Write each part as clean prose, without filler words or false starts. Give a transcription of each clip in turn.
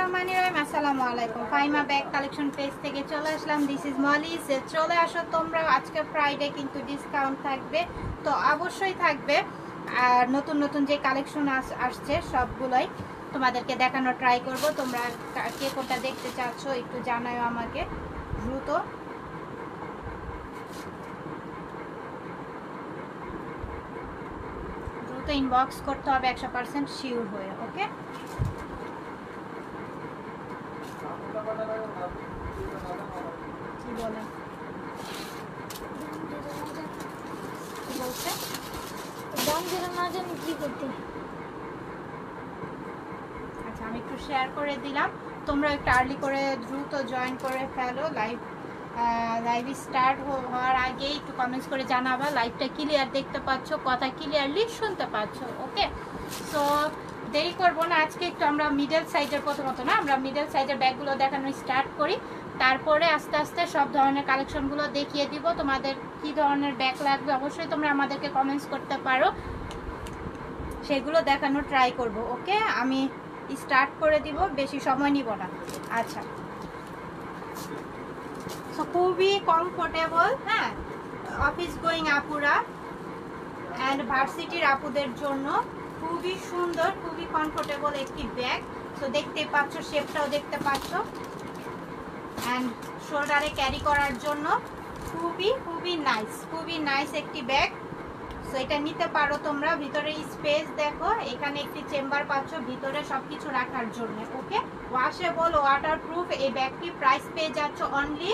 বিসমিল্লাহিররহমানিররহিম। আসসালামু আলাইকুম। Faima bag collection page থেকে চলে আসলাম। This is Moli. চলে আসো তোমরা। আজকে ফ্রাইডে কিন্তু ডিসকাউন্ট থাকবে, তো অবশ্যই থাকবে। আর নতুন নতুন যে কালেকশন আসছে সবগুলোই তোমাদেরকে দেখানো ট্রাই করব। তোমরা কে কোনটা দেখতে চাচ্ছ একটু জানাও আমাকে দ্রুত। দ্রুত ইনবক্স করতে হবে 100% শিওর হয়ে। ওকে, কি বলে কি বলছে দাম যেটা না জানি কি করতে। আচ্ছা, আমি একটু শেয়ার করে দিলাম, তোমরা একটু আর্লি করে দ্রুত জয়েন করে ফেলো। লাইভ স্টার্ট হওয়ার আগে একটু কমেন্টস করে জানাবা লাইভটা ক্লিয়ার দেখতে পাচ্ছ, কথা ক্লিয়ারলি শুনতে পাচ্ছ। ওকে, সো দেরি করবো না। আজকে একটু আমরা মিডল সাইজের, প্রথমত না আমরা মিডল সাইজের ব্যাগগুলো দেখানো স্টার্ট করি, তারপরে আস্তে আস্তে সব ধরনের কালেকশনগুলো দেখিয়ে দিব। তোমাদের কি ধরনের ব্যাগ লাগবে অবশ্যই তোমরা আমাদেরকে কমেন্টস করতে পারো, সেগুলো দেখানো ট্রাই করব। ওকে, আমি স্টার্ট করে দিব, বেশি সময় নিব না। আচ্ছা, সো খুবই কমফোর্টেবল, হ্যাঁ, অফিস গোয়িং আপুরা অ্যান্ড ভার্সিটির আপুদের জন্য খুবই সুন্দর, খুবই কমফোর্টেবল একটি ব্যাগ। সো দেখতে পাচ্ছ, শেপটাও দেখতে পাচ্ছ, অ্যান্ড শোল্ডারে ক্যারি করার জন্য খুবই নাইস একটি ব্যাগ। সো এটা নিতে পারো তোমরা। ভিতরে স্পেস দেখো, এখানে একটি চেম্বার পাচ্ছ ভিতরে সবকিছু রাখার জন্য। ওকে, ওয়াশেবল, ওয়াটারপ্রুফ। এই ব্যাগটি প্রাইস পেয়ে যাচ্ছ অনলি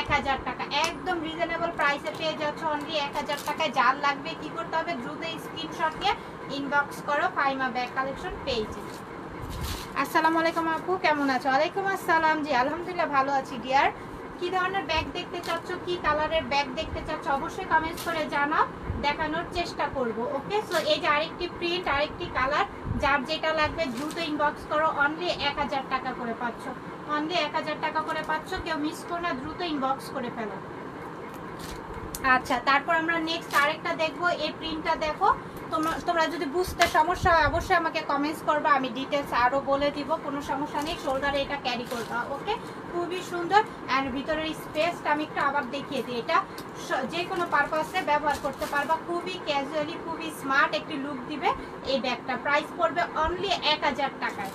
1000 টাকা। একদম রিজনেবল প্রাইসে পেয়ে যাচ্ছ অনলি 1000 টাকায়। যার লাগবে কি করতে হবে, দ্রুত স্ক্রিনশট নিয়ে ইনবক্স করো ফাইমা ব্যাগ কালেকশন পেজে। আসসালামু আলাইকুম আপু, কেমন আছো? ওয়ালাইকুম আসসালাম। জি আলহামদুলিল্লাহ ভালো আছি ডিয়ার। কি ধরনের ব্যাগ দেখতে চাচ্ছ, কি কালারের ব্যাগ দেখতে চাচ্ছ অবশ্যই কমেন্টস করে জানাও, দেখানোর চেষ্টা করব। ওকে, সো এই যে আরেকটি প্রিন্ট, আরেকটি কালার, যার যেটা লাগবে দ্রুত ইনবক্স করো। অনলি 1000 টাকা করে পাচ্ছ, অনলি 1000 টাকা করে পাচ্ছ। কেউ মিস করো না, দ্রুত ইনবক্স করে ফেলো। আচ্ছা, তারপর আমরা নেক্সট আরেকটা দেখবো। এই প্রিন্টটা দেখো, তোমরা যদি বুঝতে সমস্যা হয় অবশ্যই আমাকে কমেন্টস করবা, আমি ডিটেলস আরো বলে দিব, কোনো সমস্যা নেই। শোল্ডারে এটা ক্যারি করবা। ওকে, খুবই সুন্দর। অ্যান্ড ভিতরের স্পেসটা আমি একটু আবার দেখিয়ে দিই। এটা যে কোনো পারপাসে ব্যবহার করতে পারবা, খুবই ক্যাজুয়ালি, খুবই স্মার্ট একটি লুক দিবে এই ব্যাগটা। প্রাইস পড়বে অনলি 1000 টাকায়।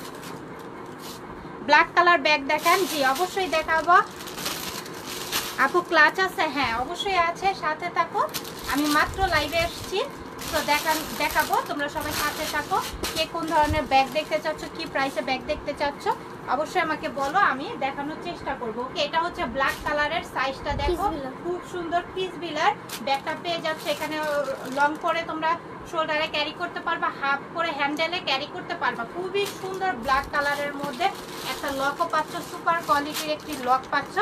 ব্ল্যাক কালার ব্যাগ দেখান। জি অবশ্যই দেখাবো আপু। ক্লাচ আছে? হ্যাঁ অবশ্যই আছে, সাথে থাকো। আমি মাত্র লাইভে এসেছি, তো দেখাবো, তোমরা সবাই সাথে থাকো। কে কোন ধরনের ব্যাগ দেখতে চাচ্ছ, কি প্রাইসে ব্যাগ দেখতে চাচ্ছ অবশ্যই আমাকে বলো, আমি দেখানোর চেষ্টা করবো। ওকে, এটা হচ্ছে ব্ল্যাক কালারের, সাইজটা দেখো খুব সুন্দর। পিস বিলার ব্যাগটা পেয়ে যাচ্ছে। এখানে লং করে তোমরা শোল্ডারে ক্যারি করতে পারবা, হাফ করে হ্যান্ডেলে ক্যারি করতে পারবা। খুবই সুন্দর ব্ল্যাক কালারের মধ্যে একটা লকও পাচ্ছ, সুপার কোয়ালিটির একটি লক পাচ্ছ।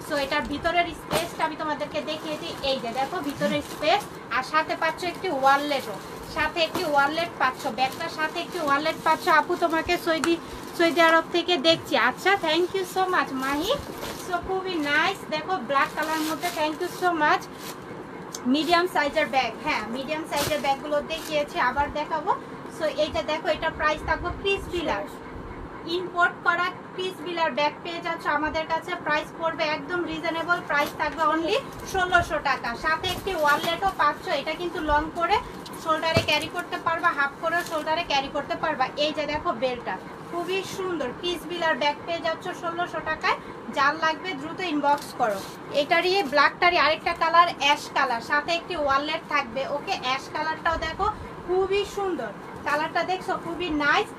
সো এটার ভিতরের স্পেসটা আমি তোমাদেরকে দেখিয়ে দিই। এই যে দেখো ভিতরের স্পেস, আর সাথে পাচ্ছ একটি ওয়ালেটও, সাথে একটি ওয়ালেট পাচ্ছ, ব্যাগটার সাথে একটি ওয়ালেট পাচ্ছ। আপু তোমাকে সৌদি আরব থেকে দেখছি। আচ্ছা, thank you so much Mahi. So খুবই নাইস, দেখো ব্ল্যাক কালার মধ্যে, thank you so much. Medium সাইজের ব্যাগ, হ্যাঁ মিডিয়াম সাইজের ব্যাগগুলো দেখিয়েছি, আবার দেখাবো। সো এইটা দেখো, এটা প্রাইস থাকবে পিস বিলার, ইম্পোর্ট করা পিস বিলার ব্যাগ পেয়ে যাচ্ছ আমাদের কাছে। প্রাইস পড়বে একদম রিজনেবল, প্রাইস থাকবে অনলি 1600 টাকা। সাথে একটি ওয়ালেটও পাচ্ছ। এটা কিন্তু লং করে শোল্ডারে ক্যারি করতে পারবা, হাফ করে শোল্ডারে ক্যারি করতে পারবা। এই যে দেখো বেলটা খুবই সুন্দর, পিস বিলার ব্যাগ পেয়ে যাচ্ছ 1600 টাকায়। যার লাগবে দ্রুত ইনবক্স করো। এটারই ব্ল্যাকটারই আরেকটা কালার অ্যাশ কালার, সাথে একটি ওয়ালেট থাকবে। ওকে, অ্যাশ কালারটাও দেখো খুবই সুন্দর, কালারটা দেখছো খুবই নাইস।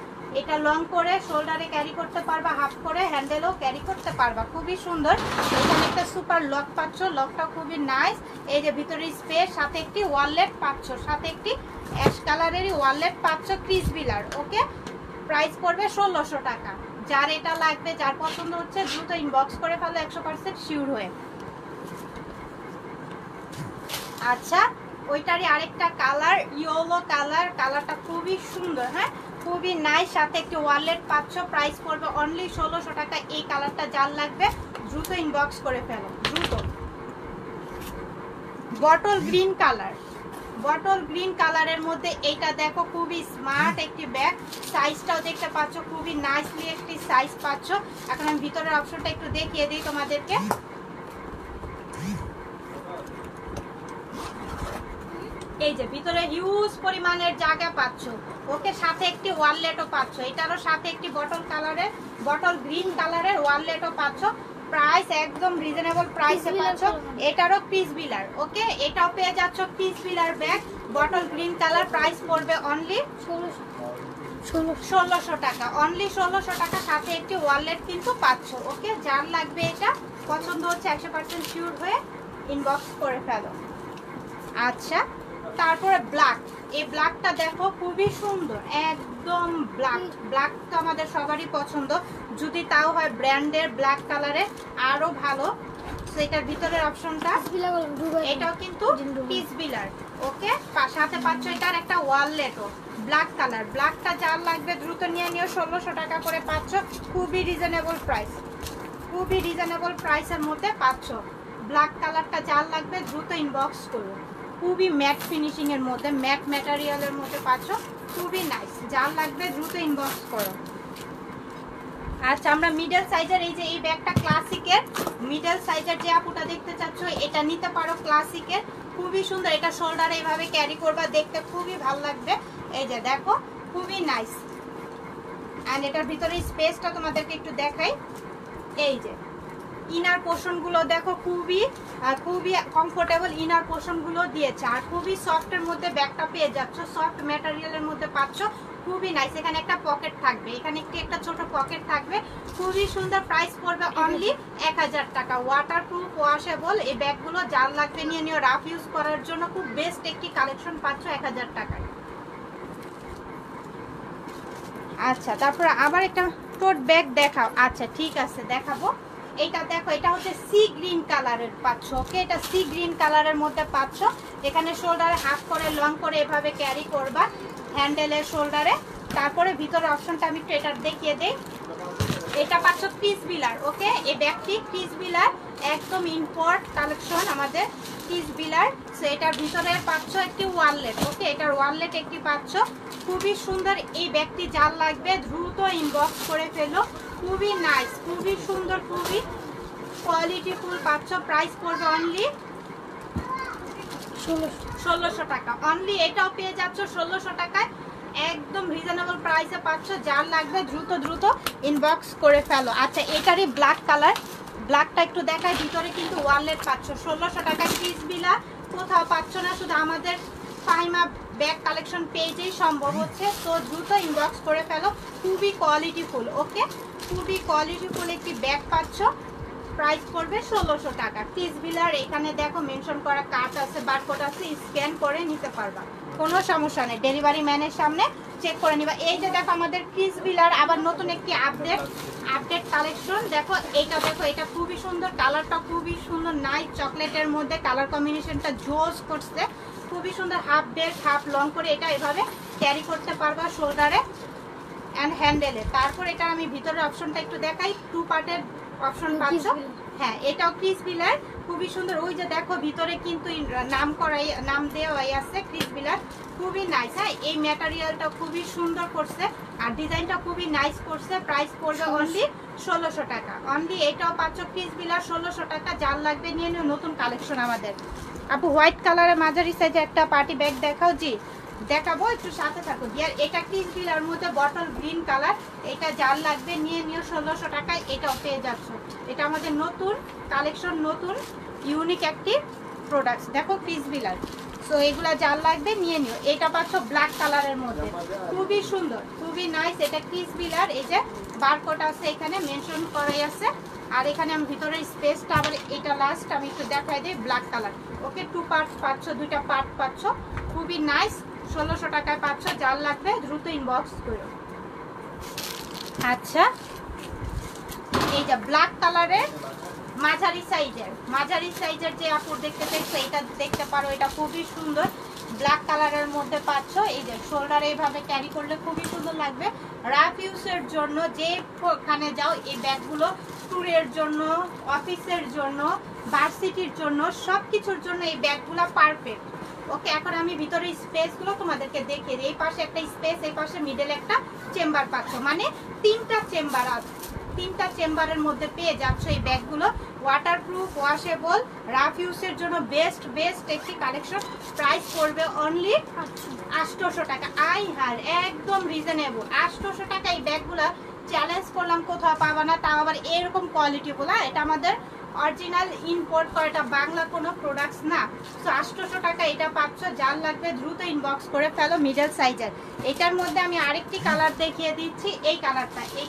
এটা লং করে শোল্ডারে ক্যারি করতে পারবা, হাফ করে হ্যান্ডেলও ক্যারি করতে পারবা, খুবই সুন্দর। এখানে একটা সুপার লক পাচ্ছ, লকটা খুবই নাইস। এই যে ভিতরে স্পেস, সাথে একটি ওয়ালেট পাচ্ছ, সাথে একটি অ্যাশ কালারেরই ওয়ালেট পাচ্ছ, ক্রিস বিলার। ওকে, প্রাইস পড়বে 1600 টাকা। যার এটা লাগবে, যার পছন্দ হচ্ছে দ্রুত ইনবক্স করে ফেলো 100% শিওর হয়ে। আচ্ছা, ওইটারই আরেকটা কালার ইয়েলো কালার, কালারটা খুবই সুন্দর, হ্যাঁ খুবই নাইস। সাথে একটি ওয়ালেট পাচ্ছ, প্রাইস পড়বে অনলি 1600 টাকা। এই কালারটা যার লাগবে দ্রুত ইনবক্স করে ফেলো, দ্রুত। Bottle green colour, bottle green কালারের মধ্যে এইটা দেখো খুবই স্মার্ট একটি ব্যাগ, সাইজটাও দেখতে পাচ্ছ খুবই নাইসলি একটি সাইজ পাচ্ছ। এখন আমি ভিতরের অপশনটা একটু দেখিয়ে দিই তোমাদেরকে। এই যে ভিতরে হিউজ পরিমাণের জায়গা পাচ্ছ, ওকে সাথে একটি ওয়ালেটও পাচ্ছ, এটারও সাথে একটি বটল গ্রিন কালারের ওয়ালেটও পাচ্ছ। প্রাইস একদম রিজনেবল প্রাইসে পাচ্ছ। এটারও পিস বিলার, ওকে এটাও পেয়ে যাচ্ছ piece বিলার bag bottle green colour, price পড়বে অনলি 1600 টাকা, অনলি 1600 টাকা, সাথে একটি ওয়ালেট কিন্তু পাচ্ছ। ওকে যার লাগবে এটা পছন্দ হচ্ছে 100% শিওর হয়ে ইনবক্স করে ফেলো। আচ্ছা তারপরে ব্ল্যাক, এই ব্ল্যাকটা দেখো খুবই সুন্দর, একদম ব্ল্যাক তো আমাদের সবারই পছন্দ, যদি তাও হয় ব্র্যান্ডের ব্ল্যাক কালারের আরো ভালো। সেটার ভিতরের অপশনটা এটাও কিন্তু পিস বিলার, ওকে সাথে পাচ্ছ এটার একটা ওয়ালেটও ব্ল্যাক কালার। ব্ল্যাকটা যার লাগবে দ্রুত নিয়ে নিও, 1600 টাকা করে পাচ্ছ, খুবই রিজনেবল প্রাইস, খুবই রিজনেবল প্রাইসের মধ্যে পাচ্ছ। ব্ল্যাক কালারটা যার লাগবে দ্রুত ইনবক্স করুন, খুবই ম্যাট ফিনিশিং এর মধ্যে, ম্যাট ম্যাটেরিয়ালের মধ্যে পাচ্ছ, খুবই নাইস, যার লাগবে দ্রুত ইনবক্স করো। আচ্ছা আমরা মিডল সাইজের এই যে এই ব্যাগটা ক্লাসিকের, মিডল সাইজের যে আপুটা দেখতে চাচ্ছ এটা নিতে পারো ক্লাসিকের, খুবই সুন্দর, এটা শোল্ডারে এইভাবে ক্যারি করবা, দেখতে খুবই ভালো লাগবে। এই যে দেখো খুবই নাইস, এন্ড এটার ভিতরে স্পেসটা তোমাদেরকে একটু দেখাই। এই যে ইনার পোর্শন গুলো দেখো খুবই কমফোর্টেবল ইনার পোর্শন গুলো দিয়েছে, আর খুবই সফটের মধ্যে ব্যাগটা পেয়ে যাচ্ছ, সফট ম্যাটেরিয়ালের মধ্যে পাচ্ছ, খুবই নাইস। এখানে একটা পকেট থাকবে, এখানে একটা ছোট পকেট থাকবে, খুবই সুন্দর। প্রাইস পড়বে অনলি 1000 টাকা, ওয়াটারপ্রুফ ওয়াশেবল। এই ব্যাগগুলো যার লাগবে নিয়ে নিও, রাফ ইউজ করার জন্য খুব বেস্ট একটি কালেকশন পাচ্ছ 1000 টাকায়। আচ্ছা তারপর আবার একটা টোট ব্যাগ দেখাও। আচ্ছা ঠিক আছে দেখাবো। এটা দেখো, এটা হচ্ছে সি গ্রিন কালারের পাচ্ছ, ওকে এটা সি গ্রিন কালারের মধ্যে পাচ্ছ। এখানে শোল্ডারে হাফ করে লং করে এভাবে ক্যারি করবা, হ্যান্ডেলের শোল্ডারে। তারপরে ভিতরে অপশনটা আমি একটু এটা দেখিয়ে দেই। এটা পাচ্ছ পিস বিলার, ওকে এই ব্যাগটি পিস বিলার, একদম ইম্পোর্ট কালেকশন আমাদের পিস বিলার। সো এটার ভিতরে পাচ্ছ একটি ওয়ালেট, ওকে এটার ওয়ালেট একটি পাচ্ছ, খুবই সুন্দর। এই ব্যাগটি যার লাগবে দ্রুত ইনবক্স করে ফেলো, খুবই নাইস, খুবই সুন্দর, খুবই কোয়ালিটিফুল পাচ্ছ। প্রাইস পড়বে অনলি 1600 টাকা, অনলি এটাও পেয়ে যাচ্ছ 1600 টাকায়, একদম রিজনেবল প্রাইসে পাচ্ছ। যার লাগবে দ্রুত ইনবক্স করে ফেলো। আচ্ছা এটারই ব্ল্যাক কালার, ব্ল্যাকটা একটু দেখায়, ভিতরে কিন্তু ওয়ালেট পাচ্ছ। 1600 টাকায় পিস বিলা কোথাও পাচ্ছ না, শুধু আমাদের ফাহিমা ব্যাগ কালেকশন পেজেই সম্ভব হচ্ছে। তো দ্রুত ইনবক্স করে ফেলো, খুবই কোয়ালিটিফুল, ওকে খুবই কোয়ালিটিফুল একটি ব্যাগ পাচ্ছ। প্রাইস পড়বে 1600 টাকা। পিস বিলার এখানে দেখো মেনশন করা কার্ড আছে, বারকোড আছে, স্ক্যান করে নিতে পারবা, কোনো সমস্যা নেই, ডেলিভারি ম্যানের সামনে চেক করে নিবা। এই যে দেখো আমাদের পিস বিলার আবার নতুন একটি আপডেট কালেকশন, দেখো এইটা দেখো, এটা খুবই সুন্দর, কালারটা খুবই সুন্দর, নাইস চকলেটের মধ্যে কালার কম্বিনেশনটা জোস করছে, খুবই সুন্দর। হাফ বেল্ট হাফ লং করে এটা এভাবে ক্যারি করতে পারবা শোল্ডারে এন্ড হ্যান্ডেলে। তারপর এটা আমি ভিতরের অপশনটা একটু দেখাই, 2 পার্টের অপশন পাচ্ছ। হ্যাঁ এটাও ক্রিস বিলার, খুবই সুন্দর। ওই যে দেখো ভিতরে কিন্তু নাম দেওয়াই আছে ক্রিস বিলার, খুবই নাইস। হ্যাঁ এই ম্যাটেরিয়ালটা খুবই সুন্দর করছে আর ডিজাইনটা খুবই নাইস করছে। প্রাইস পড়বে অনলি 1600 টাকা, অনলি এটাও পাচ্ছ ক্রিস বিলার 1600 টাকা। যার লাগবে নিয়ে নিও, নতুন কালেকশন আমাদের। আপু হোয়াইট কালারের মাঝারি সাইজে একটা পার্টি ব্যাগ দেখাও। জি দেখাবো, একটু সাথে থাকো। ডিয়ার এটা ক্রিস বিলার মধ্যে বটল গ্রিন কালার, এটা যার লাগবে নিয়ে নিও 1600 টাকায়, এটাও পেয়ে যাচ্ছ। এটা আমাদের নতুন কালেকশন, নতুন ইউনিক একটি প্রোডাক্টস, দেখো ক্রিস বিলার। সো এগুলা যার লাগবে নিয়ে নিও। এটা পাচ্ছ ব্ল্যাক কালারের মধ্যে, খুবই সুন্দর, খুবই নাইস। এটা ক্রিস বিলার, এই যে বারকোড আছে এখানে মেনশন করাই আছে। আর এখানে আমি ভিতরের স্পেসটা আবার এটা লাস্ট আমি একটু দেখাই দিই, ব্ল্যাক কালার, ওকে 2 পার্ট পাচ্ছ, 2টা পার্ট পাচ্ছ, খুবই নাইস। 1600 টাকায় পাচ্ছ, যার লাগবে দ্রুত ইনবক্স করো। আচ্ছা এই যে ব্ল্যাক কালারের মাঝারি সাইজের যে আপুর দেখতে চাইছো এটা দেখতে পারো, এটা খুবই সুন্দর ব্ল্যাক কালারের মধ্যে পাচ্ছ। এই যে শোল্ডারে এইভাবে ক্যারি করলে খুবই সুন্দর লাগবে। রাফ ইউজের জন্য যেখানে যাও এই ব্যাগগুলো, ট্যুরের জন্য, অফিসের জন্য, ভার্সিটির জন্য, সব কিছুর জন্য এই ব্যাগগুলো পারফেক্ট। ওকে, এখন আমি ভিতরে স্পেসগুলো তোমাদেরকে দেখিয়ে দিই। এই পাশে একটা স্পেস, এই পাশে মিডল একটা চেম্বার পাচ্ছ, মানে 3টা চেম্বার আছে। 3টা চেম্বারের মধ্যে পেয়ে যাচ্ছ এই ব্যাগগুলো। ওয়াটারপ্রুফ, ওয়াশেবল, রাফ ইউজের জন্য বেস্ট একটি কালেকশন। প্রাইস পড়বে অনলি 800 টাকা। আই হার একদম রিজনেবল, 800 টাকা। এই ব্যাগগুলো চ্যালেঞ্জ করলাম কোথাও পাবা না, তাও আবার এরকম কোয়ালিটিগুলো। এটা আমাদের অরিজিনাল ইম্পোর্ট করা, এটা বাংলা কোনো প্রোডাক্টস না। সো 800 টাকা এটা পাচ্ছ। যার লাগবে দ্রুত ইনবক্স করে ফেলো, মিডল সাইজের। এটার মধ্যে আমি আরেকটি কালার দেখিয়ে দিচ্ছি। এই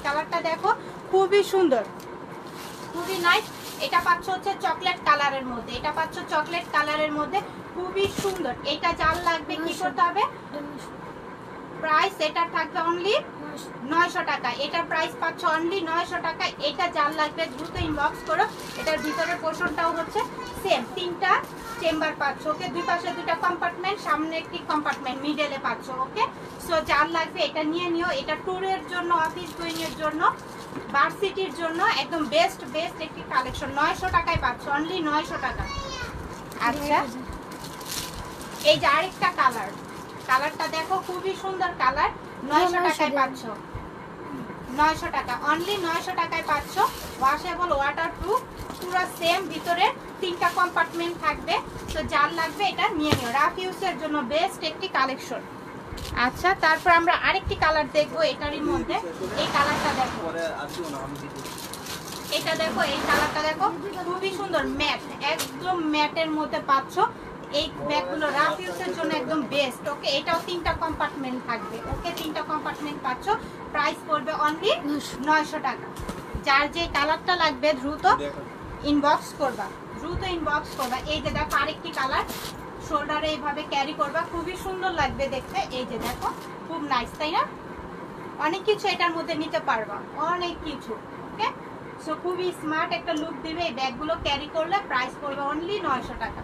কালারটা দেখো, খুবই সুন্দর, খুবই নাইস। এটা পাচ্ছ হচ্ছে চকলেট কালারের মধ্যে, এটা পাচ্ছ চকলেট কালারের মধ্যে, খুবই সুন্দর। এটা যার লাগবে কি করতে হবে, প্রাইস এটা থাকবে অনলি 900 টাকা। এটার প্রাইস পাচ্ছ অনলি 900 টাকা। এটা যার লাগবে দ্রুত ইনবক্স করো। এটার ভিতরের পোর্শনটাও হচ্ছে সেম, 3টা চেম্বার পাচ্ছ। ওকে, দুই পাশে 2টা কম্পার্টমেন্ট, সামনে একটি কম্পার্টমেন্ট, মিডলে পাচ্ছ। ওকে, সো যার লাগবে এটা নিয়ে নিও। এটা ট্যুরের জন্য, অফিস গোয়িং এর জন্য, ভার্সিটির জন্য একদম বেস্ট একটি কালেকশন। 900 টাকায় পাচ্ছ, অনলি 900 টাকা। আচ্ছা, এই যে আরেকটা কালারটা দেখো, খুবই সুন্দর কালার। 900 টাকায় পাচ্ছ, 900 টাকা, অনলি 900 টাকায় পাচ্ছ। ওয়াশেবল, ওয়াটারপ্রুফ, পুরো সেম, ভিতরে 3টা কম্পার্টমেন্ট থাকবে। তো যার লাগবে এটা নিয়ে নিও, রাফ ইউজের জন্য বেস্ট একটি কালেকশন। আচ্ছা, তারপর আমরা আরেকটি কালার দেখবো এটারই মধ্যে। এই কালারটা দেখো, এটা দেখো, এই কালারটা দেখো, খুবই সুন্দর, ম্যাট, একদম ম্যাটের মধ্যে পাচ্ছ। এই ব্যাগগুলো রাফ ইউজের জন্য একদম বেস্ট। ওকে, এটাও 3টা কম্পার্টমেন্ট থাকবে। ওকে, 3টা কম্পার্টমেন্ট পাচ্ছ। প্রাইস পড়বে অনলি 900 টাকা। যার যে কালারটা লাগবে দ্রুত ইনবক্স করবা, এই যে দেখো আরেকটি কালার, শোল্ডারে এইভাবে ক্যারি করবা, খুবই সুন্দর লাগবে দেখতে। এই যে দেখো, খুব নাইস, তাই না? অনেক কিছু এটার মধ্যে নিতে পারবা, অনেক কিছু। ওকে, সো খুবই স্মার্ট একটা লুক দিবে এই ব্যাগগুলো ক্যারি করলে। প্রাইস পড়বে অনলি 900 টাকা।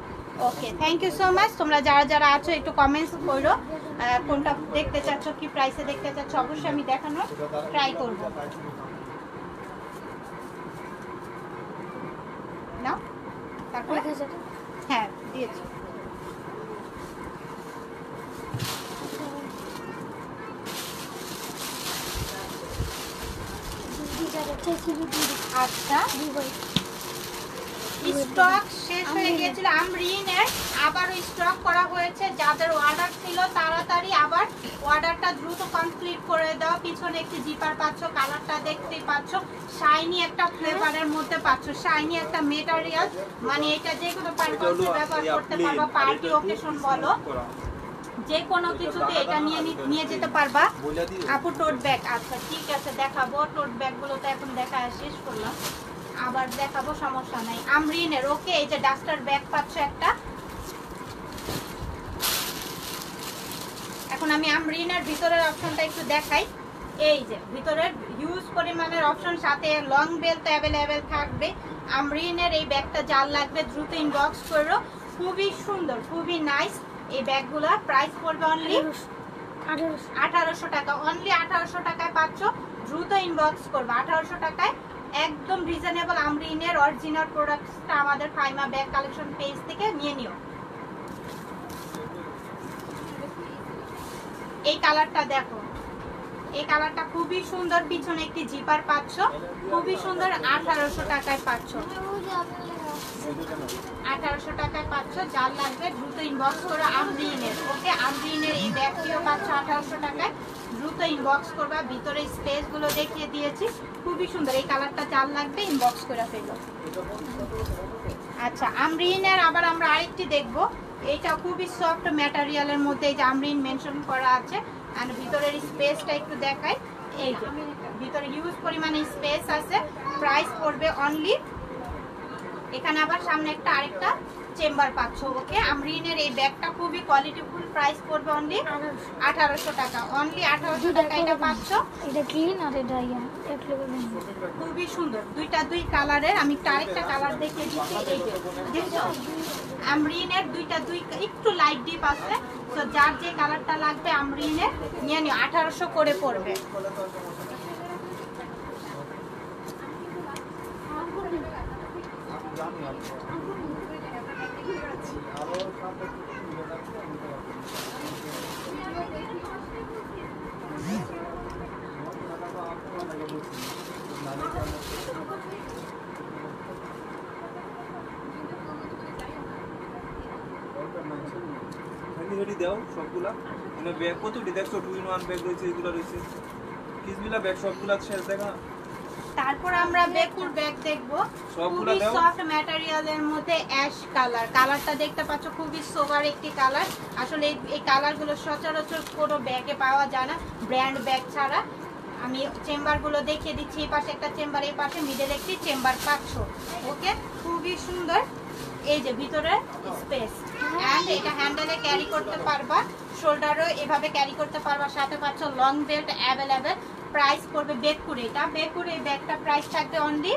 ওকে, থ্যাংক ইউ সো মাচ। তোমরা যারা আছো একটু কমেন্টস করো, কোনটা দেখতে চাচ্ছ, কি প্রাইসে দেখতে চাচ্ছ, অবশ্যই আমি দেখানোর ট্রাই করবো। নাও, তারপরে হ্যাঁ দিয়েছি। আচ্ছা, স্টক শেষ হয়ে গিয়েছিল আমরিনের, আবারও স্টক করা হয়েছে। যাদের অর্ডার ছিল তাড়াতাড়ি আবার অর্ডারটা দ্রুত কমপ্লিট করে দাও। পিছনে একটি জিপার পাচ্ছ, কালারটা দেখতেই পাচ্ছ, শাইনি একটা ফ্লেভারের মধ্যে পাচ্ছ, শাইনি একটা মেটেরিয়াল, মানে এটা যে কোনো পারপাসে ব্যবহার করতে পারবা, পার্টি অকেশন বলো, যে কোনো কিছুতে এটা নিয়ে যেতে পারবা। আপু টোট ব্যাগ, আচ্ছা ঠিক আছে দেখাবো। টোট ব্যাগগুলো তো এখন দেখা শেষ করলাম, আবার দেখাবো, সমস্যা নাই। আমরিনের, ওকে, এই যে ডাস্টার ব্যাগ পাচ্ছ একটা। এখন আমি আমরিনের ভিতরের অপশনটা একটু দেখাই। এই যে ভিতরের হিউজ পরিমাণের অপশন, সাথে লং বেল তো অ্যাভেলেবেল থাকবে। আমরিনের এই ব্যাগটা যার লাগবে দ্রুত ইনবক্স করো। খুবই সুন্দর, খুবই নাইস এই ব্যাগগুলো। প্রাইস পড়বে অনলি 1800 টাকা, অনলি 1800 টাকায় পাচ্ছ। দ্রুত ইনবক্স করবে, 1800 টাকায় একদম রিজনেবল। আমরিনের অরিজিনাল প্রোডাক্টসটা আমাদের ফাইমা ব্যাগ কালেকশন পেজ থেকে নিয়ে নিও। এই কালারটা দেখো, এই কালারটা খুবই সুন্দর, পিছনে একটি জিপার পাচ্ছ, খুবই সুন্দর। 1800 টাকায় পাচ্ছ, 1800 টাকায় পাচ্ছ। যার লাগবে দ্রুত ইনবক্স করো আমরিনের। ওকে, আমরিনের এই ব্যাগটিও পাচ্ছ 1800 টাকায়, দ্রুত ইনবক্স করবা। ভিতরে স্পেস গুলো দেখিয়ে দিয়েছি, খুবই সুন্দর। এই কালারটা যার লাগবে ইনবক্স করে ফেলো। আচ্ছা, আমরিনের আবার আমরা আরেকটি দেখবো। এটা খুবই সফট ম্যাটেরিয়ালের মধ্যে, এই যে আমরিন মেনশন করা আছে। আর ভিতরের স্পেসটা একটু দেখাই। এই যে ভিতরে হিউজ পরিমাণে স্পেস আছে। প্রাইস পড়বে অনলি, এখানে আবার সামনে একটা আরেকটা চেম্বার পাচ্ছ। ওকে, আমরিনের এই ব্যাগটা খুবই কোয়ালিটিফুল। প্রাইস পড়বে অনলি 1800 টাকা, অনলি 1800 টাকা এটা পাচ্ছ। এটা ক্লিন আর এটা এক লেভেল, খুবই সুন্দর, দুই কালারের। আমি আরেকটা কালার দেখিয়ে দিচ্ছি। এই যে দেখছো, আমরিনের দুই একটু লাইট ডিপ আছে। তো যার যে কালারটা লাগবে আমরিনের নিয়ে নিও, 1800 করে পড়বে। হেডি দাও সবগুলা মানে ব্যাগ কতটি দেখছো 2 in 1 ব্যাগ রয়েছে এগুলো রয়েছে কিসবিলা ব্যাগ সবগুলা শেষ দেখা তারপর আমরা বেকুর ব্যাগ দেখবো, সবগুলা খুবই দাও। সফট ম্যাটেরিয়ালের মধ্যে অ্যাশ কালার। কালারটা দেখতে পাচ্ছ খুবই সোবার একটি কালার। আসলে এই কালারগুলো সচরাচর কোনো ব্যাগে পাওয়া যায় না ব্র্যান্ড ব্যাগ ছাড়া। আমি চেম্বারগুলো দেখিয়ে দিচ্ছি, এই পাশে একটা চেম্বার, এই পাশে মিডল একটি চেম্বার পাচ্ছ। ওকে, খুবই সুন্দর। এই যে ভিতরে স্পেস, অ্যান্ড এটা হ্যান্ডেলে ক্যারি করতে পারবা, শোল্ডারও এভাবে ক্যারি করতে পারবা। সাথে পাচ্ছ লং বেল্ট অ্যাভেলেবেল। প্রাইস পড়বে বেকুরে, এটা বেকুরে এই ব্যাগটা প্রাইস থাকবে অনলি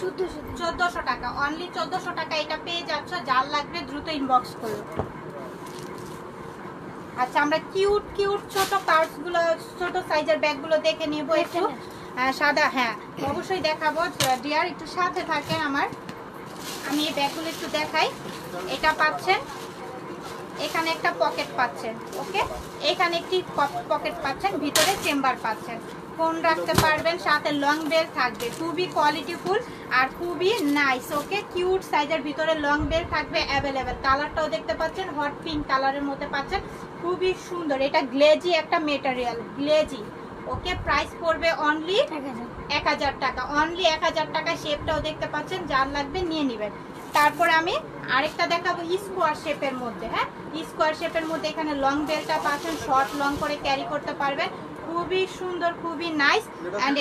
1400 টাকা। অনলি 1400 টাকা এটা পেয়ে যাচ্ছ। যার লাগবে দ্রুত ইনবক্স করো। আচ্ছা, আমরা কিউট কিউট ছোট পার্টস গুলো, ছোট সাইজের ব্যাগ গুলো দেখে নিব একটু। সাদা, হ্যাঁ অবশ্যই দেখাবো ডিয়ার, একটু সাথে থাকেন আমার। আমি এই ব্যাগগুলো একটু দেখাই। এটা পাচ্ছেন, এখানে একটা পকেট পাচ্ছেন। ওকে, এখানে একটি পকেট পাচ্ছেন, ভিতরে চেম্বার পাচ্ছেন, ফোন রাখতে পারবেন, সাথে লং বেল থাকবে। খুবই কোয়ালিটিফুল আর খুবই নাইস। ওকে, কিউট সাইজের ভিতরে লং বেল থাকবে অ্যাভেলেবেল। কালারটাও দেখতে পাচ্ছেন হট পিঙ্ক কালারের মধ্যে পাচ্ছেন, খুবই সুন্দর। এটা গ্লেজি একটা মেটেরিয়াল, গ্লেজি। ওকে, প্রাইস পড়বে অনলি 1000 টাকা। অনলি 1000 টাকা। শেপটাও দেখতে পাচ্ছেন, যার লাগবে নিয়ে নেবেন। তারপর আমি আরেকটা দেখাবো স্কোয়ার শেপের মধ্যে। হ্যাঁ, স্কোয়ার শেপের মধ্যে এখানে লং বেলটা পাচ্ছেন, শর্ট লং করে ক্যারি করতে পারবেন। খুবই সুন্দর, খুবই নাইস। অ্যান্ড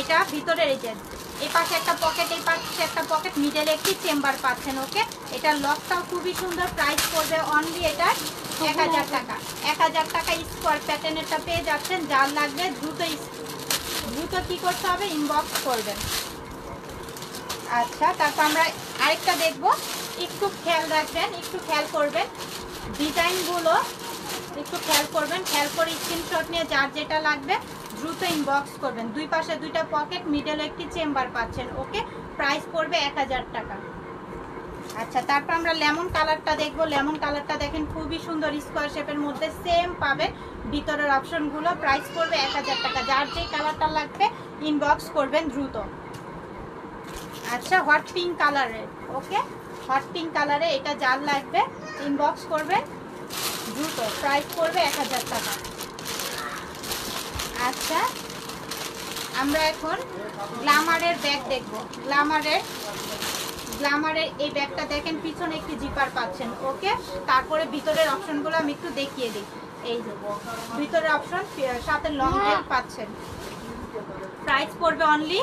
এটা ভিতরের এই পাশে একটা পকেট, এই পাশে একটা পকেট, মিডলে একটি চেম্বার পাচ্ছেন। ওকে, এটা লকটাও খুবই সুন্দর। প্রাইস পড়বে অনলি এটা 1000 টাকা। 1000 টাকা স্কোয়ার প্যাটার্নেরটা পেয়ে যাচ্ছেন। যার লাগবে দ্রুত কি করতে হবে, ইনবক্স করবেন। আচ্ছা, তারপর আমরা আরেকটা দেখব, একটু খেয়াল রাখবেন, একটু খেয়াল করবেন ডিজাইনগুলো, একটু খেয়াল করবেন, খেয়াল করে স্ক্রিনশট নিয়ে যার যেটা লাগবে দ্রুত ইনবক্স করবেন। দুই পাশে দুইটা পকেট, মিডলে একটি চেম্বার পাচ্ছেন। ওকে, প্রাইস পড়বে 1000 টাকা। আচ্ছা, তারপর আমরা লেমন কালারটা দেখবো। লেমন কালারটা দেখেন খুবই সুন্দর, স্কোয়ার শেপের মধ্যে সেম পাবেন ভিতরের অপশনগুলো। প্রাইস পড়বে 1000 টাকা। যার যে কালারটা লাগবে ইনবক্স করবেন দ্রুত। আচ্ছা, হট পিঙ্ক কালারের। ওকে, হট পিঙ্ক কালারে এটা যার লাগবে ইনবক্স করবেন দ্রুত। প্রাইস পড়বে 1000 টাকা। আচ্ছা, আমরা এখন গ্ল্যামারের ব্যাগ দেখব। গ্ল্যামারের এই ব্যাগটা দেখেন, পিছনে একটি জিপার পাচ্ছেন। ওকে, তারপরে ভিতরের অপশনগুলো আমি একটু দেখিয়ে দিই। এই যে ভিতরের অপশন, সাথে লং বেল পাচ্ছেন। প্রাইস পড়বে অনলি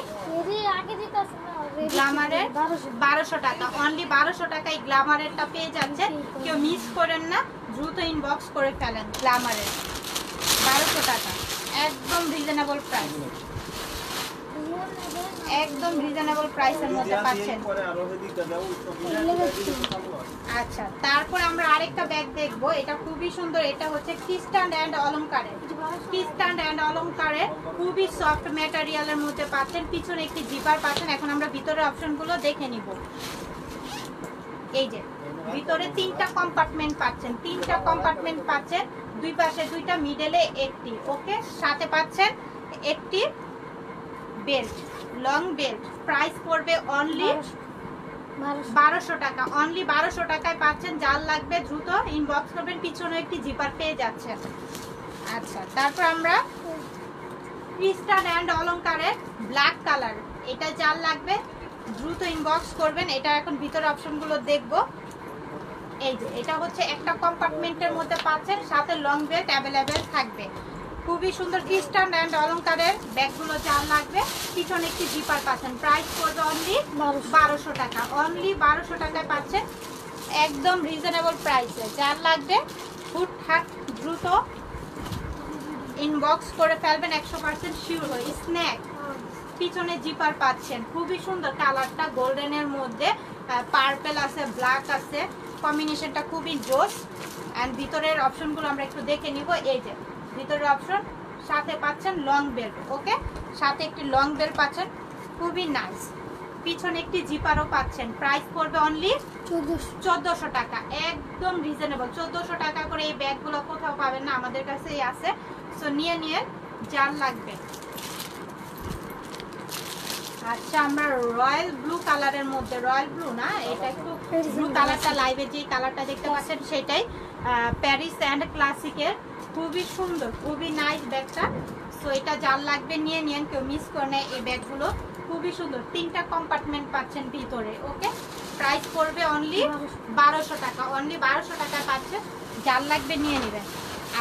গ্ল্যামারের 1200 টাকা। অনলি 1200 টাকায় গ্ল্যামারেরটা পেয়ে যাচ্ছেন। কেউ মিস করেন না, দ্রুত ইনবক্স করে ফেলেন। গ্ল্যামারের 1200 টাকা, একদম রিজনেবল প্রাইস, একদম রিজনেবল প্রাইসের মধ্যে পাচ্ছেন। আচ্ছা, তারপর আমরা আরেকটা ব্যাগ দেখব। এটা খুবই সুন্দর। এটা হচ্ছে ক্রিস্টান অ্যান্ড অলংকারের। ক্রিস্টান অ্যান্ড অলংকারের খুবই সফট ম্যাটেরিয়ালের মধ্যে পাচ্ছেন। পিছনে একটি জিপার পাচ্ছেন। এখন আমরা ভিতরের অপশনগুলো দেখে নিব। এই যে ভিতরে 3টা কম্পার্টমেন্ট পাচ্ছেন, 3টা কম্পার্টমেন্ট পাচ্ছেন, দুই পাশে দুইটা, মিডলে একটি। ওকে, সাথে পাচ্ছেন একটি বেল্ট, লং বেল্ট। প্রাইস পড়বে অনলি 1200 টাকা। অনলি 1200 টাকায় পাচ্ছেন। যার লাগবে দ্রুত ইনবক্স করবেন। পিছনে একটি জিপার পেয়ে যাচ্ছেন। আচ্ছা, তারপর আমরা ক্রিস্টাল অ্যান্ড অলংকারের ব্ল্যাক কালার, এটা যার লাগবে দ্রুত ইনবক্স করবেন। এটা এখন ভিতরে অপশনগুলো দেখব। এই যে এটা হচ্ছে একটা কম্পার্টমেন্টের মধ্যে পাচ্ছেন, সাথে লং বেল্ট অ্যাভেলেবেল থাকবে। খুবই সুন্দর ক্রিস্টাল অ্যান্ড অলংকারের ব্যাগগুলো যার লাগবে, পিছনে একটি জিপার পাচ্ছেন। প্রাইস পড়বে অনলি 1200 টাকা। অনলি 1200 টাকায় পাচ্ছেন, একদম রিজনেবল প্রাইসে। যার লাগবে হুটহাট দ্রুত ইনবক্স করে ফেলবেন। 100% শিওর হয়ে। স্ন্যাক, পিছনে জিপার পাচ্ছেন। খুবই সুন্দর কালারটা, গোল্ডেনের মধ্যে পার্পেল আছে, ব্ল্যাক আছে, কম্বিনেশনটা খুবই জোস। অ্যান্ড ভিতরের অপশনগুলো আমরা একটু দেখে নিব। এই যে ভিতরের অপশন, সাথে পাচ্ছেন লং বেল্ট। ওকে, সাথে একটি লং বেল্ট পাচ্ছেন, খুবই নাইস। পিছনে একটি জিপারও পাচ্ছেন। প্রাইস পড়বে অনলি 1400 টাকা, একদম রিজনেবল। 1400 টাকা করে এই ব্যাগগুলো কোথাও পাবেন না, আমাদের কাছেই আছে। সো নিয়ে যার লাগবে। আচ্ছা, আমরা রয়্যাল ব্লু কালারের মধ্যে, রয়্যাল ব্লু না, এটা একটু ব্লু কালারটা, লাইভে যে কালারটা দেখতে পাচ্ছেন সেটাই, প্যারিস অ্যান্ড ক্লাসিকের, খুবই সুন্দর, খুবই নাইস ব্যাগটা। সো এটা যার লাগবে নিয়ে নিন, কেউ মিস করে নেয় এই ব্যাগগুলো, খুবই সুন্দর। 3টা কম্পার্টমেন্ট পাচ্ছেন ভিতরে। ওকে, প্রাইস পড়বে অনলি 1200 টাকা, অনলি 1200 টাকায় পাচ্ছেন, যার লাগবে নিয়ে নেবেন।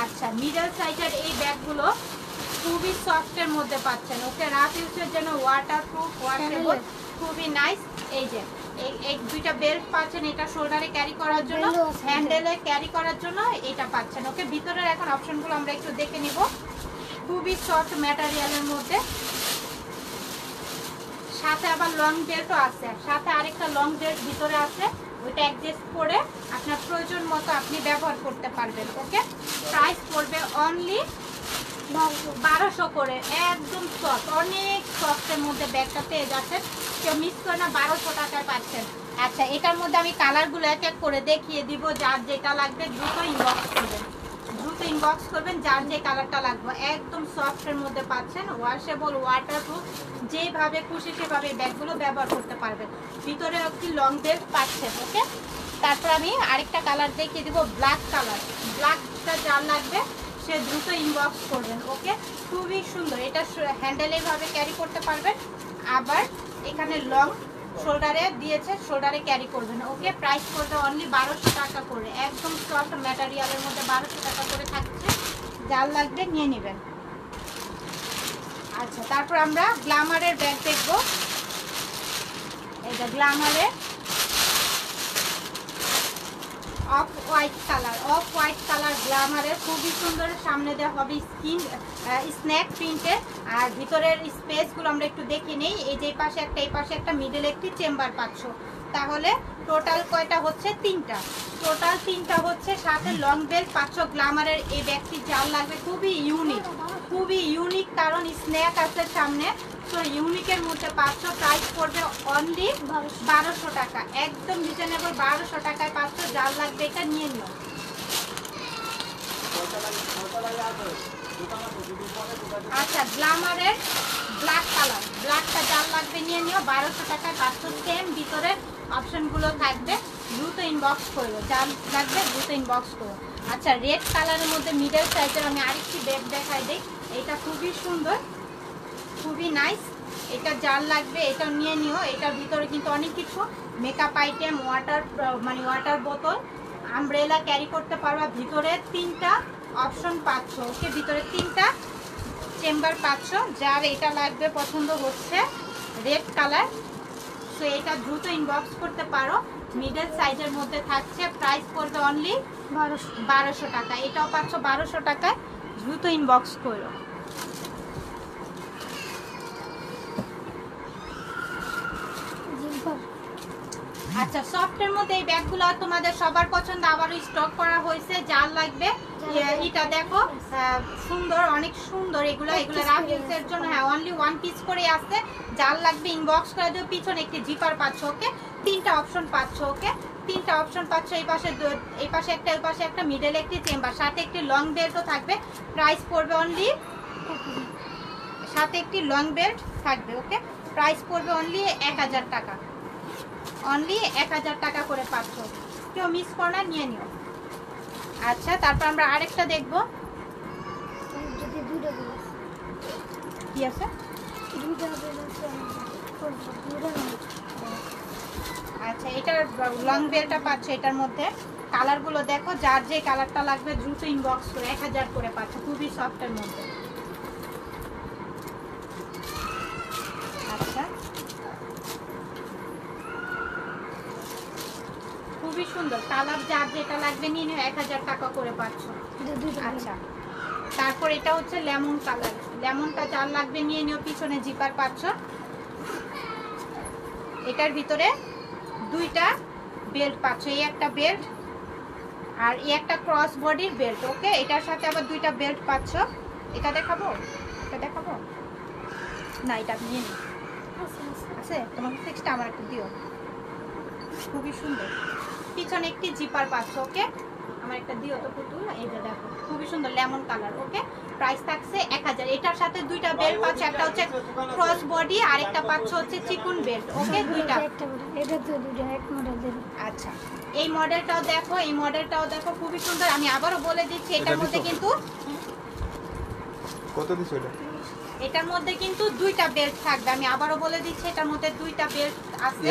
আচ্ছা, মিডল সাইজের এই ব্যাগগুলো খুবই সফটের মধ্যে পাচ্ছেন। ওকে, রাফ ইউজের জন্য ওয়াটারপ্রুফ, ওয়াশেবল, খুবই নাইস। এই যে এই দুইটা বেল্ট পাচ্ছেন, এটা শোল্ডারে ক্যারি করার জন্য, হ্যান্ডেলে ক্যারি করার জন্য এটা পাচ্ছেন। ওকে, ভিতরের এখন অপশনগুলো আমরা একটু দেখে নিব। খুবই সফট ম্যাটেরিয়ালের মধ্যে, সাথে আবার লং বেল্টও আছে, সাথে আরেকটা লং বেল্ট ভিতরে আছে, ওইটা অ্যাডজাস্ট করে আপনার প্রয়োজন মতো আপনি ব্যবহার করতে পারবেন। ওকে, প্রাইস পড়বে অনলি 1200 করে, একদম সফট, অনেক সফটের মধ্যে ব্যাগটা পেয়ে যাচ্ছেন, কেউ মিস করে না, 1200 টাকায় পাচ্ছেন। আচ্ছা, এটার মধ্যে আমি কালারগুলো এক এক করে দেখিয়ে দিব, যার যেটা লাগবে দ্রুত ইনবক্স করবেন, দ্রুত ইনবক্স করবেন, যার যে কালারটা লাগবে। একদম সফটের মধ্যে পাচ্ছেন, ওয়াশেবল, ওয়াটারপ্রুফ, যেভাবে খুশি সেভাবে ব্যাগগুলো ব্যবহার করতে পারবেন। ভিতরে একটি লং বেল্ট পাচ্ছেন। ওকে, তারপর আমি আরেকটা কালার দেখিয়ে দিব, ব্ল্যাক কালার। ব্ল্যাকটা যার লাগবে সে দ্রুত ইনবক্স করবেন। ওকে, খুবই সুন্দর, এটা হ্যান্ডেল এইভাবে ক্যারি করতে পারবেন, আবার এখানে লং শোল্ডারে দিয়েছে, শোল্ডারে ক্যারি করবেন। ওকে, প্রাইস পড়বে অনলি 1200 টাকা করে, একদম সফট ম্যাটেরিয়ালের মধ্যে 1200 টাকা করে থাকছে, যার লাগবে নিয়ে নেবেন। আচ্ছা, তারপর আমরা গ্ল্যামারের ব্যাগ দেখব। এটা গ্ল্যামারের off white colour, off white colour গ্ল্যামারের, খুবই সুন্দর। সামনে দেওয়া হবে স্ন্যাক প্রিন্টের, আর ভিতরের স্পেসগুলো আমরা একটু দেখে নেই। এই যে পাশে একটা, এই পাশে একটা, মিডলে একটি চেম্বার পাচ্ছ। তাহলে টোটাল কয়টা হচ্ছে? 3টা, টোটাল 3টা হচ্ছে। সাথে লং বেল্ট পাচ্ছ গ্ল্যামারের। এই ব্যাগটি যার লাগবে খুবই ইউনিক, খুবই ইউনিক, কারণ স্ন্যাক আছে সামনে, তো ইউনিকের মধ্যে পাচ্ছ। প্রাইস পড়বে অনলি 1200 টাকা, একদম রিজনেবল, 1200 টাকায় পাচ্ছ, যার লাগবে এটা নিয়ে নিও। আচ্ছা, গ্ল্যামারের ব্ল্যাক কালার, ব্ল্যাকটা যার লাগবে নিয়ে নিও, 1200 টাকায় পাচ্ছ। সেম ভিতরে অপশনগুলো থাকবে, দ্রুত ইনবক্স করবো, যার লাগবে দ্রুত ইনবক্স করবো। আচ্ছা, রেড কালারের মধ্যে মিডল সাইজের আমি আরেকটি ব্যাগ দেখাই দিই। এটা খুবই সুন্দর, খুবই নাইস, এটা যার লাগবে এটা নিয়ে নিও। এটার ভিতরে কিন্তু অনেক কিছু মেকআপ আইটেম, ওয়াটার বোতল, আমব্রেলা ক্যারি করতে পারবা। ভিতরে 3টা অপশন পাচ্ছ। ওকে, ভিতরে 3টা চেম্বার পাচ্ছ। যার এটা লাগবে, পছন্দ হচ্ছে রেড কালার, সো এটা দ্রুত ইনবক্স করতে পারো। মিডল সাইজের মধ্যে থাকছে, প্রাইস পড়বে অনলি 1200 টাকা। এটাও পাচ্ছ 1200 টাকায়, দ্রুত ইনবক্স করো। আচ্ছা, সফটের মধ্যে এই ব্যাগগুলো তোমাদের সবার পছন্দ, আবারও স্টক করা হয়েছে, যার লাগবে এটা দেখো, সুন্দর, অনেক সুন্দর এগুলো, এগুলো রাফ ইউজের জন্য। হ্যাঁ, অনলি 1 পিস করে আসছে, যার লাগবে ইনবক্স করে দিও। পিছনে একটি জিপার পাচ্ছ। ওকে, 3টা অপশন পাচ্ছ। ওকে, 3টা অপশন পাচ্ছ, এই পাশে একটা, এই পাশে একটা, মিডলে একটি চেম্বার, সাথে একটি লং বেল্টও থাকবে। প্রাইস পড়বে অনলি, সাথে একটি লং বেল্ট থাকবে। ওকে, প্রাইস পড়বে অনলি 1000 টাকা, অনলি 1000 টাকা করে পাচ্ছ, কেউ মিস করো না, নিয়ে নিও। আচ্ছা, তারপর আমরা আরেকটা দেখব। কি আছে? আচ্ছা, এটার লং বেলটা পাচ্ছ। এটার মধ্যে কালারগুলো দেখো, যার যে কালারটা লাগবে দ্রুত ইনবক্স করে, 1000 করে পাচ্ছ, খুবই সফটের মধ্যে। আচ্ছা, খুবই সুন্দর কালার, যার যেটা লাগবে নিয়ে নিও, 1000 টাকা করে পাচ্ছ। আচ্ছা, তারপর এটা হচ্ছে লেমন কালার, লেমনটা যার লাগবে নিয়ে নিও। পিছনে জিপার পাচ্ছ। এটার ভিতরে 2টা বেল্ট পাচ্ছ, এই একটা বেল্ট আর এই একটা ক্রস বডির বেল্ট। ওকে, এটার সাথে আবার 2টা বেল্ট পাচ্ছ। এটা দেখাবো, এটা দেখাবো না, এটা নিয়ে নিও। আছে তোমার ফিক্সটা, আমার একটু দিও, খুবই সুন্দর। পিছনে একটি জিপার পাচ্ছ। ওকে, আমার একটা দিও তো পুতুল, এই যে দেখো, খুবই সুন্দর লেমন কালার। ওকে, প্রাইস থাকছে 1000। এটার সাথে দুইটা বেল্ট পাচ্ছ, একটা হচ্ছে ক্রস বডি আর একটা পাচ্ছ হচ্ছে চিকুন বেল্ট। ওকে, দুইটা। এটা তো দুটো এক মডেল দেন। আচ্ছা, এই মডেলটাও দেখো, এই মডেলটাও দেখো, খুবই সুন্দর। আমি আবারও বলে দিচ্ছি, এটার মধ্যে কিন্তু কত দিছো এটা? এটার মধ্যে কিন্তু দুইটা বেল্ট থাকবে। আমি আবারও বলে দিচ্ছি, এটার মধ্যে দুইটা বেল্ট আছে।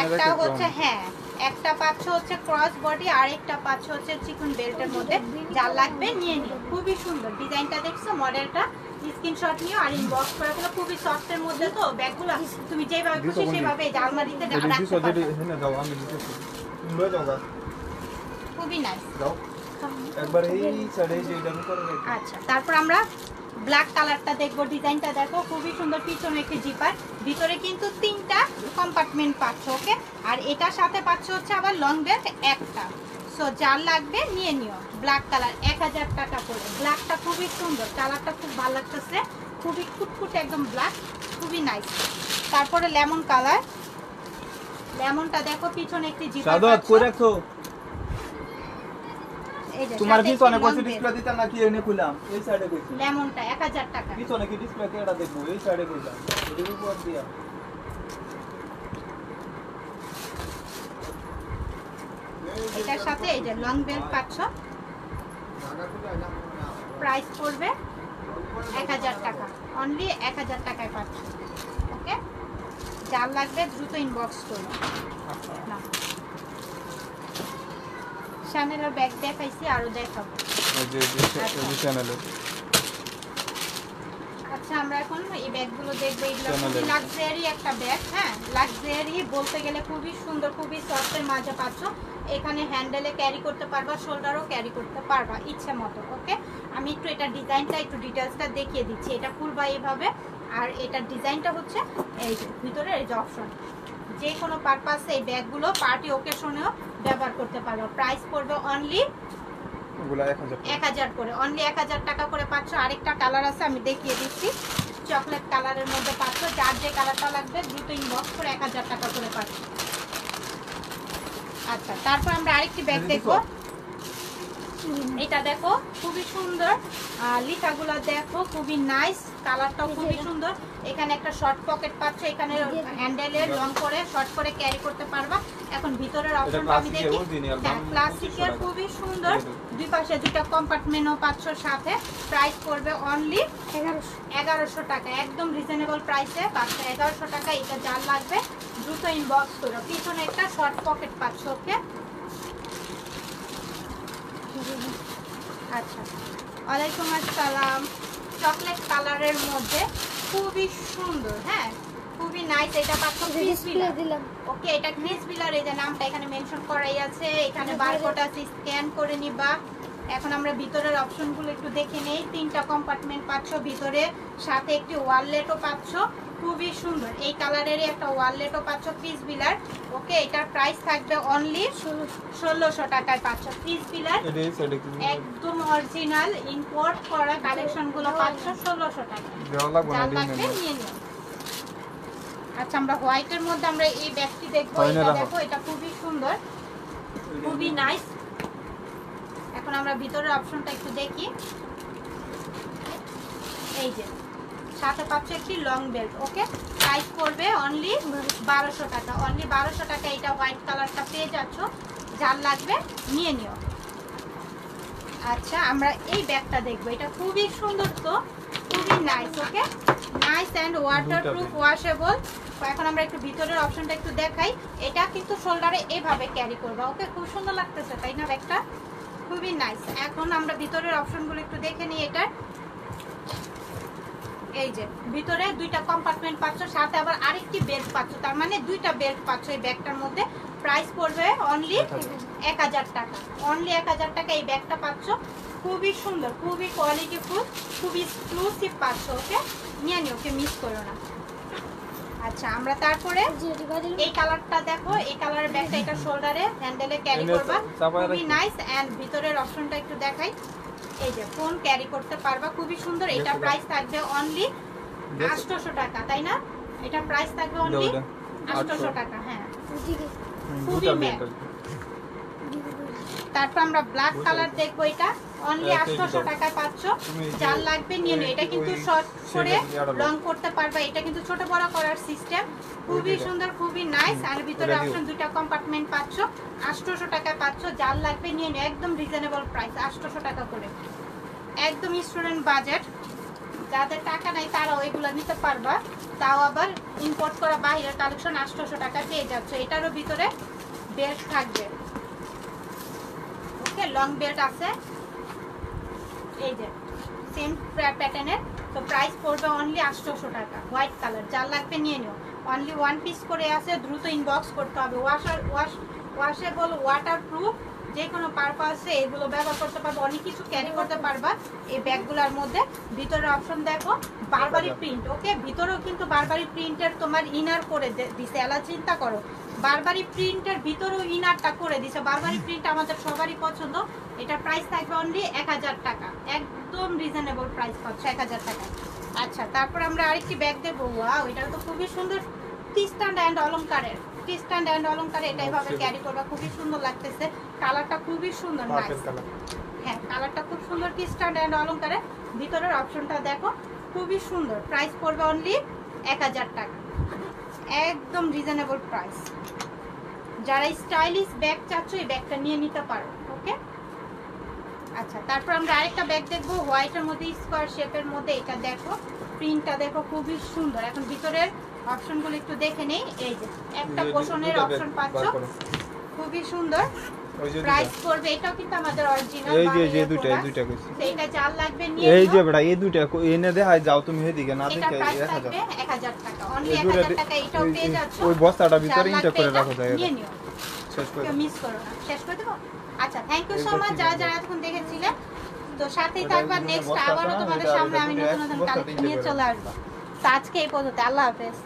একটা হচ্ছে হ্যাঁ, একটা পাচ্ছ হচ্ছে ক্রস বডি আর একটা পাচ্ছ হচ্ছে চিকন বেল্টের মধ্যে। যা লাগবে নিয়ে নিও। খুবই সুন্দর ডিজাইনটা, দেখছো মডেলটা? স্ক্রিনশট নিও আর ইনবক্স করে ফেলো। খুবই সফটের মধ্যে তো ব্যাগগুলো তুমি যেভাবে খুশি সেভাবে আলমারিতে রাখতে পারো। হ্যাঁ দাও, আমি দিতেছি। তুমি লয়ে যাও গা। খুবই নাইস। দাও একবার এই সাইডে যে এটা করে রাখো। আচ্ছা, তারপর আমরা ব্ল্যাক কালারটা দেখবো। ডিজাইনটা দেখো, খুবই সুন্দর। পিছনে একটি জিপার, ভিতরে কিন্তু 3টা কম্পার্টমেন্ট পাচ্ছ। ওকে, আর এটার সাথে পাচ্ছ হচ্ছে আবার লং বেল্ট একটা। সো যার লাগবে নিয়ে নিও। ব্ল্যাক কালার 1000 টাকা করে। ব্ল্যাকটা খুবই সুন্দর, কালারটা খুব ভালো লাগতেছে, খুবই ফুটফুটে একদম ব্ল্যাক, খুবই নাইস। তারপরে লেমন কালার, লেমনটা দেখো, পিছনে একটি জিপার সাদত কই রাখছো? এই যে তোমার সাথে পিছনে একটি কইছি long ডিসপ্লে দিতে নাকি এনে কইলাম? এই সাইডে কইছি। belt। লেমনটা 1000 টাকা। পিছনে কি ডিসপ্লে কে এটা দেখবো? এই সাইডে কইলাম। এদিকে উপর দিয়া। এটার সাথে এই যে লং বেল্ট পাচ্ছ। প্রাইস পড়বে 1000 টাকা, অনলি 1000 টাকায় পাচ্ছ। ওকে, যার লাগবে দ্রুত ইনবক্স করো। না, শ্যানেলের ব্যাগ দেখাইছি, আরো দেখাবো। এই যে এই চ্যানেলে। আচ্ছা, আমরা এখন এই ব্যাগগুলো দেখবো। এগুলো Channel খুবই এর। লাক্সারি একটা ব্যাগ। হ্যাঁ, লাক্সারি বলতে গেলে খুবই সুন্দর, খুবই সফটের মাঝে পাচ্ছ। এখানে হ্যান্ডেলে ক্যারি করতে পারবা, শোল্ডারও ক্যারি করতে পারবা ইচ্ছে মতো। ওকে, আমি একটু এটা ডিজাইনটা একটু ডিটেলসটা দেখিয়ে দিচ্ছি। এটা খুলবা এইভাবে, আর এটার ডিজাইনটা হচ্ছে এই যে ভিতরে এই যে অপশন। যে কোনো পারপাসে এই ব্যাগগুলো পার্টি ওকেশনেও ব্যবহার করতে পারবা। প্রাইস পড়বে অনলি ওগুলা 1000 1000 করে, অনলি 1000 টাকা করে পাচ্ছ। আরেকটা কালার আছে, আমি দেখিয়ে দিচ্ছি। চকলেট কালারের মধ্যে পাচ্ছ। যার যে কালারটা লাগবে দ্রুত ইনবক্স করে 1000 টাকা করে পাচ্ছ। আচ্ছা, তারপর আমরা আরেকটি ব্যাগ দেখবো। এটা দেখো, খুবই সুন্দর। লিটাগুলো দেখো, খুবই নাইস, কালারটাও খুবই সুন্দর। এখানে একটা শর্ট পকেট পাচ্ছ, এখানে হ্যান্ডেলের লং করে শর্ট করে ক্যারি করতে পারবা। এখন ভিতরের অপশনটা আমি দেখি। হ্যাঁ, ক্লাসিকের, খুবই সুন্দর। দুই পাশে দুইটা কম্পার্টমেন্টও পাচ্ছ সাথে। প্রাইস পড়বে অনলি 1100 টাকা, একদম রিজনেবল প্রাইসে পাচ্ছ 1100 টাকা। এটা যার লাগবে দ্রুত ইনবক্স করো। পিছনে একটা শর্ট পকেট পাচ্ছ। ওকে, আচ্ছা, ওয়ালাইকুম আসসালাম। চকলেট কালারের মধ্যে খুবই সুন্দর। হ্যাঁ, খুবই নাইস। এটা পাচ্ছ ক্রিস বিলার। দিলাম। ওকে, এটা ক্রিস বিলার। এই যে নামটা এখানে মেনশন করাই আছে। এখানে বারকোড আছে, স্ক্যান করে নিবা। এখন আমরা ভিতরের অপশনগুলো একটু দেখে নেই। 3টা কম্পার্টমেন্ট পাচ্ছ ভিতরে, সাথে একটি ওয়ালেটও পাচ্ছ। খুবই সুন্দর। এই কালারেরই একটা ওয়ালেটও পাচ্ছ ক্রিস বিলার। ওকে, এটার প্রাইস থাকবে অনলি 1600 টাকায় পাচ্ছ ক্রিস বিলার। এই সাইডে কি একদম অরিজিনাল ইম্পোর্ট করা কালেকশনগুলো পাচ্ছ 1600 টাকা। দেওয়া লাগবে না, যার দিয়ে লাগবে নেন। নিয়ে নিও। আচ্ছা, আমরা হোয়াইটের মধ্যে আমরা এই ব্যাগটি দেখবো। হয় না এটা রাখো। দেখো, এটা খুবই সুন্দর, খুবই নাইস। এখন আমরা ভিতরের অপশনটা একটু দেখি। এই যে সাথে পাচ্ছ একটি লং বেল্ট। ওকে, প্রাইস পড়বে অনলি 1200 টাকা, অনলি 1200 টাকা। এটা হোয়াইট কালারটা পেয়ে যাচ্ছ, যার লাগবে নিয়ে নিও। আচ্ছা, আমরা এই ব্যাগটা দেখবো। এটা খুবই সুন্দর, তো খুবই nice. Okay, nice and waterproof, washable. এখন আমরা একটু ভিতরের অপশনটা একটু দেখাই। এটা কিন্তু শোল্ডারে এভাবে ক্যারি করবা। ওকে, খুব সুন্দর লাগতেছে, তাই না? ব্যাগটা খুবই নাইস। এখন আমরা ভিতরের অপশনগুলো একটু দেখে নিই। এটা এই যে ভিতরে দুইটা কম্পার্টমেন্ট পাচ্ছ, সাথে আবার আরেকটি বেল্ট পাচ্ছ। তার মানে দুইটা বেল্ট পাচ্ছ এই ব্যাগটার মধ্যে। প্রাইস পড়বে অনলি 1000 টাকা, অনলি 1000 টাকা এই ব্যাগটা পাচ্ছ। খুবই সুন্দর, খুবই কোয়ালিটিফুল, খুবই এক্সক্লুসিভ পাচ্ছ। ওকে, নিয়ে নিও, ওকে মিস করো না। আচ্ছা, আমরা তারপরে এই কালারটা দেখো। এই কালারের ব্যাগটা, এটা শোল্ডারে হ্যান্ডেলে ক্যারি করবা। খুবই নাইস। এন্ড ভিতরের অপশনটা একটু দেখাই। এই যে ফোন ক্যারি করতে পারবা, খুবই সুন্দর। এটা প্রাইস থাকবে অনলি 800 টাকা, তাই না? এটা প্রাইস থাকবে অনলি 800 টাকা। হ্যাঁ, খুবই ম্যাট। তারপর আমরা ব্ল্যাক কালার দেখবো। এটা অনলি 800 টাকায় পাচ্ছ। যার লাগবে নিয়ে নিও। এটা কিন্তু শর্ট করে লং করতে পারবা। এটা কিন্তু ছোট বড় করার সিস্টেম, খুবই সুন্দর, খুবই নাইস। আর ভিতরে অপশন দুইটা কম্পার্টমেন্ট পাচ্ছ। 800 টাকায় পাচ্ছ। যার লাগবে নিয়ে নিও, একদম রিজনেবল প্রাইস, 800 টাকা করে, একদম স্টুডেন্ট বাজেট। যাদের টাকা নাই তারাও এগুলো নিতে পারবা, তাও আবার ইম্পোর্ট করা বাইরের কালেকশন 800 টাকা পেয়ে যাচ্ছ। এটারও ভিতরে বেল্ট থাকবে, ওকে, লং বেল্ট আছে, এই যে সেম প্যাটার্নের। তো প্রাইস পড়বে অনলি 800 টাকা, হোয়াইট কালার। যার লাগবে নিয়ে নিও। অনলি 1 পিস করে আছে, দ্রুত ইনবক্স করতে হবে। ওয়াশেবল, ওয়াটারপ্রুফ, যে কোনো পারপাসে এগুলো ব্যবহার করতে পারবে, অনেক কিছু ক্যারি করতে পারবা এই ব্যাগগুলোর মধ্যে। ভিতরে অপশন দেখো বারবারি প্রিন্ট, ওকে, ভিতরেও কিন্তু বারবারি প্রিন্টের তোমার ইনার করে দিছে। এলা চিন্তা করো, বারবারি প্রিন্টের ভিতরেও ইনারটা করে দিছে। বারবারি প্রিন্ট আমাদের সবারই পছন্দ। এটা প্রাইস থাকবে অনলি 1000 টাকা, একদম রিজনেবল প্রাইস পাচ্ছ 1000 টাকা। আচ্ছা, তারপর আমরা আরেকটি ব্যাগ দেবো। ওয়াও, এটা তো খুবই সুন্দর, টি-স্ট্যান্ড অ্যান্ড অলংকারের। টি-স্ট্যান্ড অ্যান্ড অলংকারে এটা এভাবে ক্যারি করবা, খুবই সুন্দর লাগতেছে। কালারটা খুবই সুন্দর, নাইস। হ্যাঁ, কালারটা খুব সুন্দর, টি-স্ট্যান্ড অ্যান্ড অলংকারে। ভিতরের অপশনটা দেখো, খুবই সুন্দর। প্রাইস পড়বে অনলি 1000 টাকা, একদম রিজনেবল প্রাইস। যারা স্টাইলিশ ব্যাগ চাচ্ছ এই ব্যাগটা নিয়ে নিতে পারো, ওকে। আচ্ছা, তারপর আমরা আরেকটা ব্যাগ দেখবো হোয়াইটের মধ্যে, স্কোয়ার শেপের মধ্যে। এটা দেখো, প্রিন্টটা দেখো, খুবই সুন্দর। এখন ভিতরের অপশনগুলো একটু দেখে নেই। এই যে একটা পোষণের অপশন পাচ্ছ, খুবই সুন্দর। প্রাইস করবে, এটাও কিন্তু আমাদের অরিজিনাল। এই যে দুইটা কইছি, সেইটা যার লাগবে নিয়ে এই যে বড় এই দুইটা এনে দেখাই যাও তুমি এদিকে না দেখে 1000 টাকা, অনলি 1000 টাকা। এটাও পেয়ে যাচ্ছ। ওই বস্তাটা ভিতরে ইনটা করে রাখো জায়গা নিয়ে নিও, শেষ করে মিস করো না। শেষ করে দেবো। আচ্ছা, থ্যাংক ইউ সো মাচ যারা যারা এতক্ষণ দেখেছিলে। তো সাথেই থাকবা, নেক্সট আবারও তোমাদের সামনে আমি নতুন নতুন কালেকশন নিয়ে চলে আসবো। তো আজকে এই পর্যন্ত, আল্লাহ হাফেজ।